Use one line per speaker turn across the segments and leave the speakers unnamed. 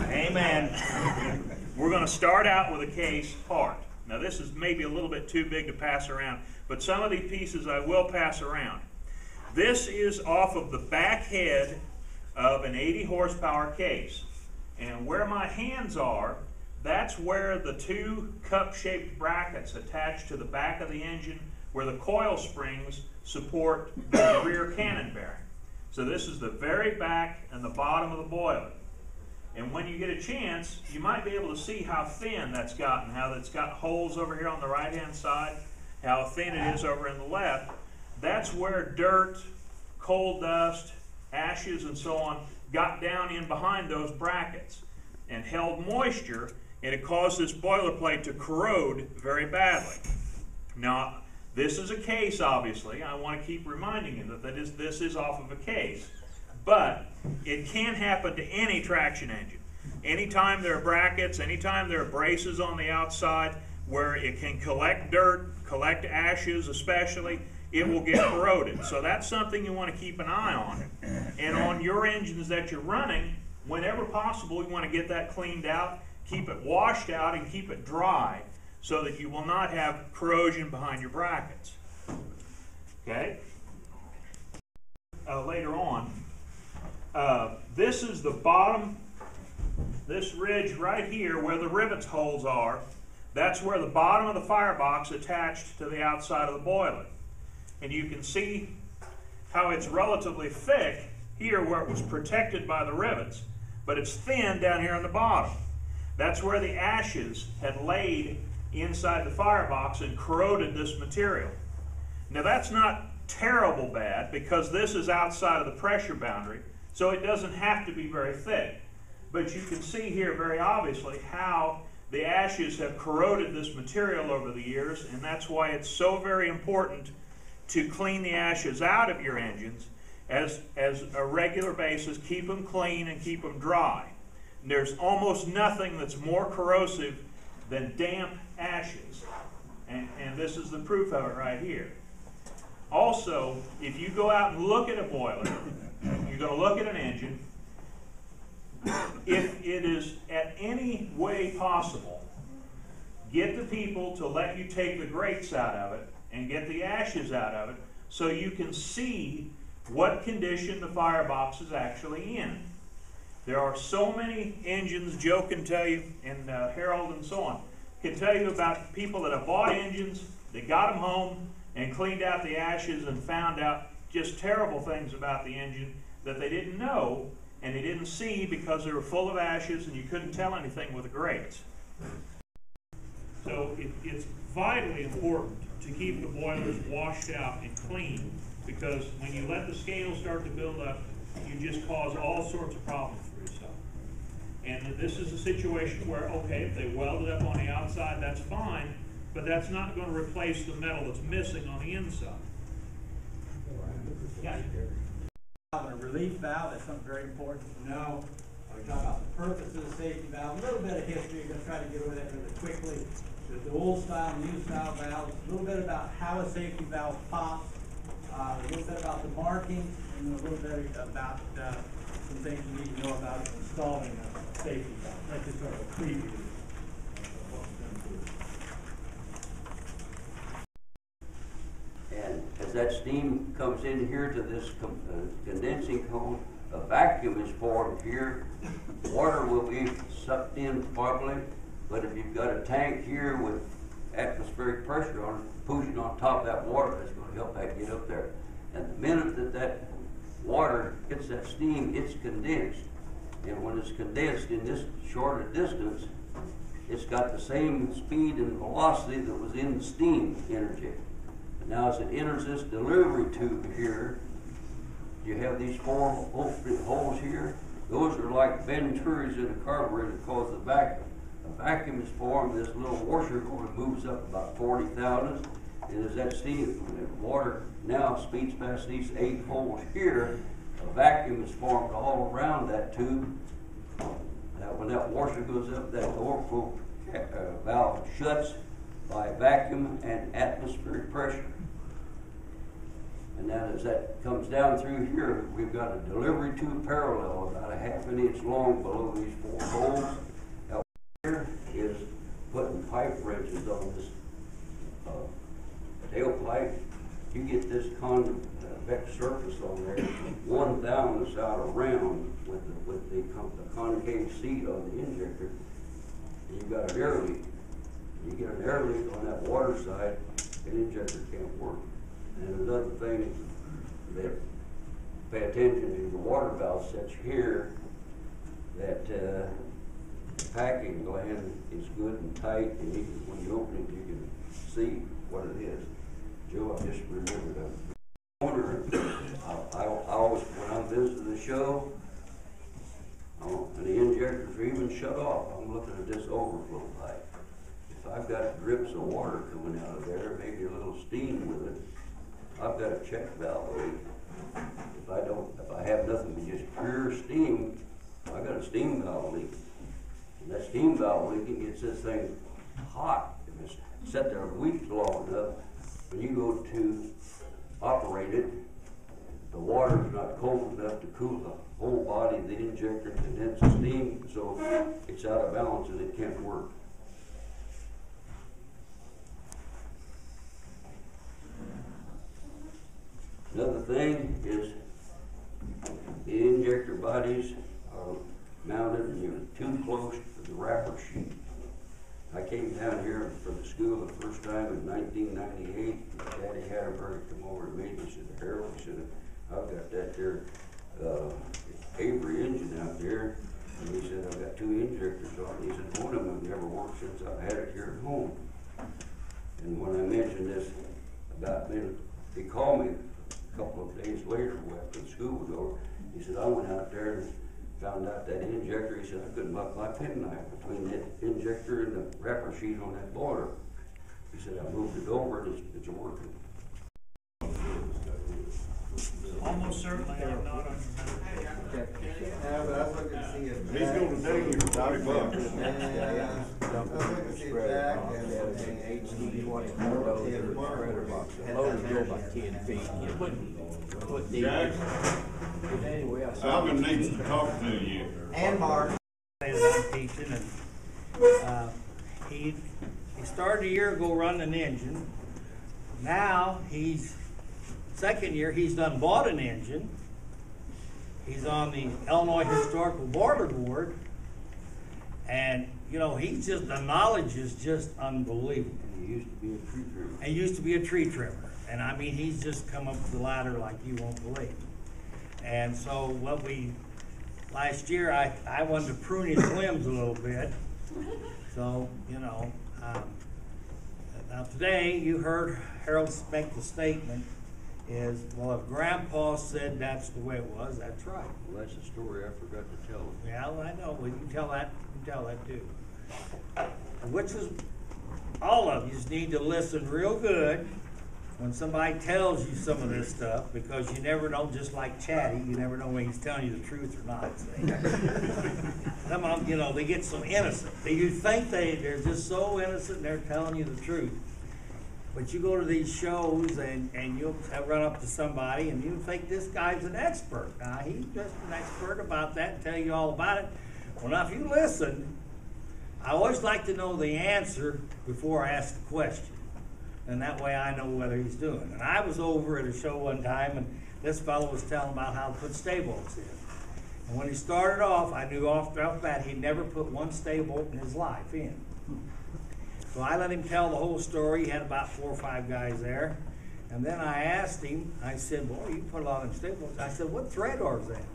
Amen. We're going to start out with a case part. Now this is maybe a little bit too big to pass around, but some of these pieces I will pass around. This is off of the back head of an 80 horsepower case. And where my hands are, that's where the two cup-shaped brackets attached to the back of the engine where the coil springs support the rear cannon bearing. So this is the very back and the bottom of the boiler. And when you get a chance, you might be able to see how thin that's gotten, how it's got holes over here on the right-hand side, how thin it is over in the left. That's where dirt, coal dust, ashes, and so on got down in behind those brackets and held moisture, and it caused this boiler plate to corrode very badly. Now, this is a case, obviously. I want to keep reminding you that this is off of a case. But it can happen to any traction engine. Anytime there are brackets, anytime there are braces on the outside where it can collect dirt, collect ashes especially, it will get corroded. So that's something you want to keep an eye on. And on your engines that you're running, whenever possible, you want to get that cleaned out, keep it washed out, and keep it dry so that you will not have corrosion behind your brackets. Okay? Later on, this is the bottom, this ridge right here where the rivets holes are. That's where the bottom of the firebox attached to the outside of the boiler. And you can see how it's relatively thick here where it was protected by the rivets, but it's thin down here on the bottom. That's where the ashes had laid inside the firebox and corroded this material. Now that's not terrible bad because this is outside of the pressure boundary, so it doesn't have to be very thick. But you can see here very obviously how the ashes have corroded this material over the years, and that's why it's so very important to clean the ashes out of your engines as a regular basis. Keep them clean and keep them dry. And there's almost nothing that's more corrosive than damp ashes, and this is the proof of it right here. Also, if you go out and look at a boiler, you're going to look at an engine, if it is at any way possible, get the people to let you take the grates out of it and get the ashes out of it so you can see what condition the firebox is actually in. There are so many engines, Joe can tell you, and Harold and so on, can tell you about people that have bought engines, they got them home and cleaned out the ashes and found out just terrible things about the engine that they didn't know and they didn't see because they were full of ashes and you couldn't tell anything with the grates. So it's vitally important to keep the boilers washed out and clean, because when you let the scales start to build up, you just cause all sorts of problems for yourself. And this is a situation where, okay, if they weld it up on the outside, that's fine, but that's not going to replace the metal that's missing on the inside. Yeah.
A relief valve is something very important to know. We talk about the purpose of the safety valve, a little bit of history. You're going to try to get over that really quickly. The old style, new style valves, a little bit about how a safety valve pops, a little bit about the markings, and a little bit about some things you need to know about installing a safety valve. That's just sort of a preview of what we're going to do.
And as that steam comes in here to this condensing cone, a vacuum is formed here. Water will be sucked in probably, but if you've got a tank here with atmospheric pressure on it, pushing on top of that water, that's going to help that get up there. And the minute that that water hits that steam, it's condensed. And when it's condensed in this shorter distance, it's got the same speed and velocity that was in the steam energy. And now as it enters this delivery tube here, you have these four holes here. Those are like venturas in a carburetor that cause the vacuum. A vacuum is formed, this little washer moves up about 40 thousandths, and as that steam, water now speeds past these 8 holes here, a vacuum is formed all around that tube. Now when that washer goes up, that overflow valve shuts by vacuum and atmospheric pressure. And then as that comes down through here, we've got a delivery tube parallel about a half an inch long below these 4 holes. Out here is putting pipe wrenches on this tailpipe. You get this convex surface on there, one down the side around with the concave seat on the injector. And you've got an air leak. You get an air leak on that water side, an injector can't work. And another thing that pay attention to, the water valve sits here, that the packing gland is good and tight, and when you open it, you can see what it is. Joe, I just remembered the owner. I always, when I visit the show, and the injectors are even shut off, I'm looking at this overflow pipe. If I've got drips of water coming out of there, maybe a little steam with it, I've got a check valve leak. If I have nothing but just pure steam, I got a steam valve leak. And that steam valve leaking gets this thing hot. If it's set there weeks long enough, when you go to operate it, the water is not cold enough to cool the whole body of the injector and condense the steam, so it's out of balance and it can't work. Another thing is the injector bodies are mounted and you're too close to the wrapper sheet. I came down here for the school the first time in 1998. Daddy Hatterberg come over to me and he said, Harold, he said, I've got that there Avery engine out there. And he said, I've got 2 injectors on it. He said, one of them never worked since I've had it here at home. And when I mentioned this about then, he called me a couple of days later after the school was over. He said, I went out there and found out that injector. He said, I couldn't muck my penknife between that injector and the wrapper sheet on that boiler. He said, I moved it over and it's working.
Almost certainly I'm not on.
Yeah, but I was looking to see if.
He's gonna take you for $40.
I was looking to see if Jack and
HD 24 loader spreader box. The loader go about 10 feet. You put the.
Jack,
But anyway, I saw.
Alvin needs to talk to you.
And Mark.
That I'm teaching, and he started a year ago running an engine. Now he's second year. He's done bought an engine. He's on the Illinois Historical Boiler Board, and you know he's just the knowledge is just unbelievable.
And he used to be a tree trimmer.
And used to be a tree trimmer, and I mean he's just come up the ladder like you won't believe. And so what we. Last year, I wanted to prune his limbs a little bit. So, you know, now today you heard Harold make the statement is, well, if Grandpa said that's the way it was, that's right.
Well, that's a story I forgot to tell him.
Yeah, well, I know. Well, you can tell that too. Which is, all of you need to listen real good when somebody tells you some of this stuff, because you never know, just like Chatty, you never know when he's telling you the truth or not. Some of them, you know, they get so innocent. You think they're just so innocent and they're telling you the truth. But you go to these shows and you'll run up to somebody and you think this guy's an expert. Now, he's just an expert about that and tell you all about it. Well, now, if you listen, I always like to know the answer before I ask the question. And that way I know whether he's doing. And I was over at a show one time, and this fellow was telling about how to put stay bolts in. And when he started off, I knew off the bat he'd never put one stay bolt in his life in. So I let him tell the whole story. He had about 4 or 5 guys there. And then I asked him, I said, boy, you put a lot of stay bolts. I said, what thread are that?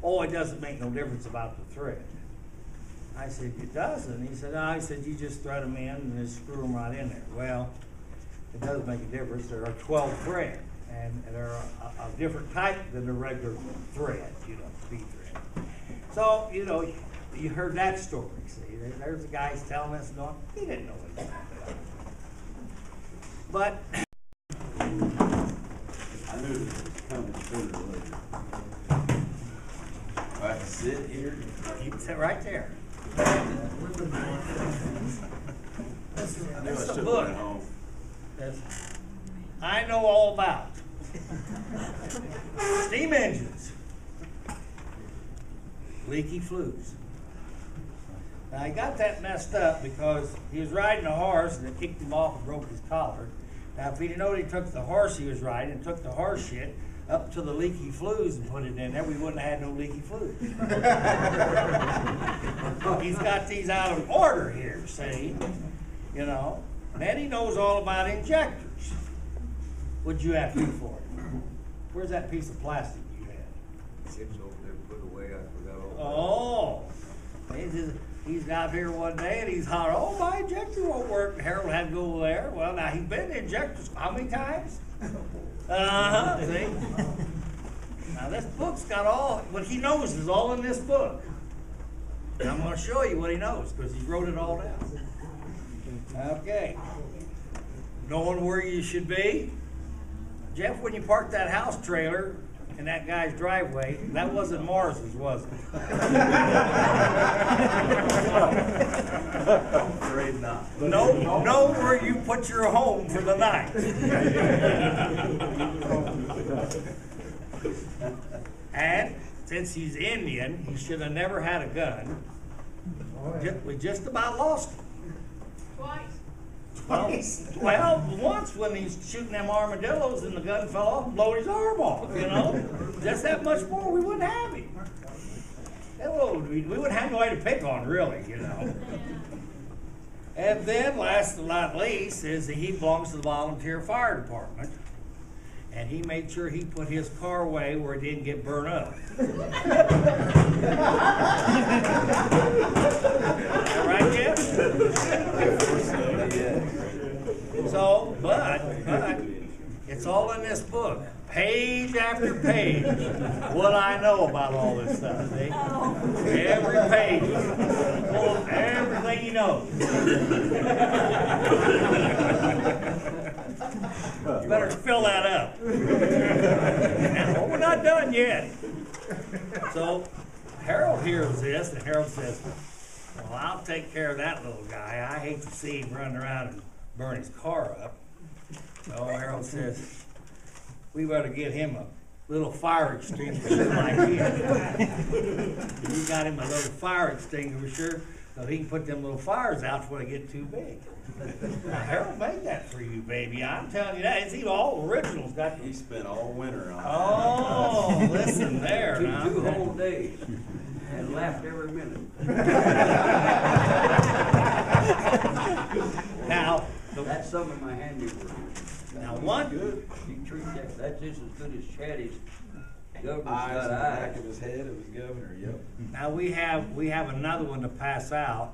Oh, it doesn't make no difference about the thread. I said, it doesn't. He said, no. I said, you just thread them in and just screw them right in there. Well, it does make a difference. There are 12 threads, and they're a different type than the regular thread, you know, speed thread. So, you know, you heard that story. See, there's the guys telling us, no, he didn't know anything. But
I knew it was coming sooner or later. I sit here.
you can sit right there.
I knew I
That's the
should have
book.
went home.
I know all about. Steam engines. Leaky flues. Now he got that messed up because he was riding a horse and it kicked him off and broke his collar. Now if he'd known he took the horse he was riding and took the horse shit up to the leaky flues and put it in there, we wouldn't have had no leaky flues. He's got these out of order here, see? You know? And then he knows all about injectors. What'd you have to do for it? Where's that piece of plastic you had?
It's over there put away, I forgot all
Oh, he's out here one day and he's hollering, oh, my injector won't work. And Harold had to go over there. Well, now he's been in injectors how many times? See? Now this book's got all, what he knows is all in this book. And I'm going to show you what he knows because he wrote it all down. Okay. Knowing where you should be. Jeff, when you parked that house trailer in that guy's driveway, that wasn't Morris's, was it?
I'm afraid not.
Know where you put your home for the night. And since he's Indian, he should have never had a gun. We just about lost him. Well, once when he's shooting them armadillos and the gun fell off and blowed his arm off, you know? Just that much more, we wouldn't have him. We wouldn't have nobody to pick on, really, you know? And then, last but not least, is that he belongs to the volunteer fire department. And he made sure he put his car away where it didn't get burned up. Right, Jeff? So, but, it's all in this book, page after page, what I know about all this stuff, see? Every page, full of everything he knows. You better fill that up. Well, we're not done yet. So, Harold hears this, and Harold says, well, I'll take care of that little guy. I hate to see him running around and burn his car up. So Harold says, we better get him a little fire extinguisher like him. We got him a little fire extinguisher so he can put them little fires out before they get too big. Now, Harold made that for you, baby. I'm telling you that. It's even all originals.
He spent all winter on it.
Oh, listen there.
Two whole days. And laughed every minute.
Now,
That's some of my handiwork.
now one.
You treat that's just as good as Chatty's. Governor's
Eyes
got
in the back
eyes.
of his head of his governor, yep.
Now we have another one to pass out.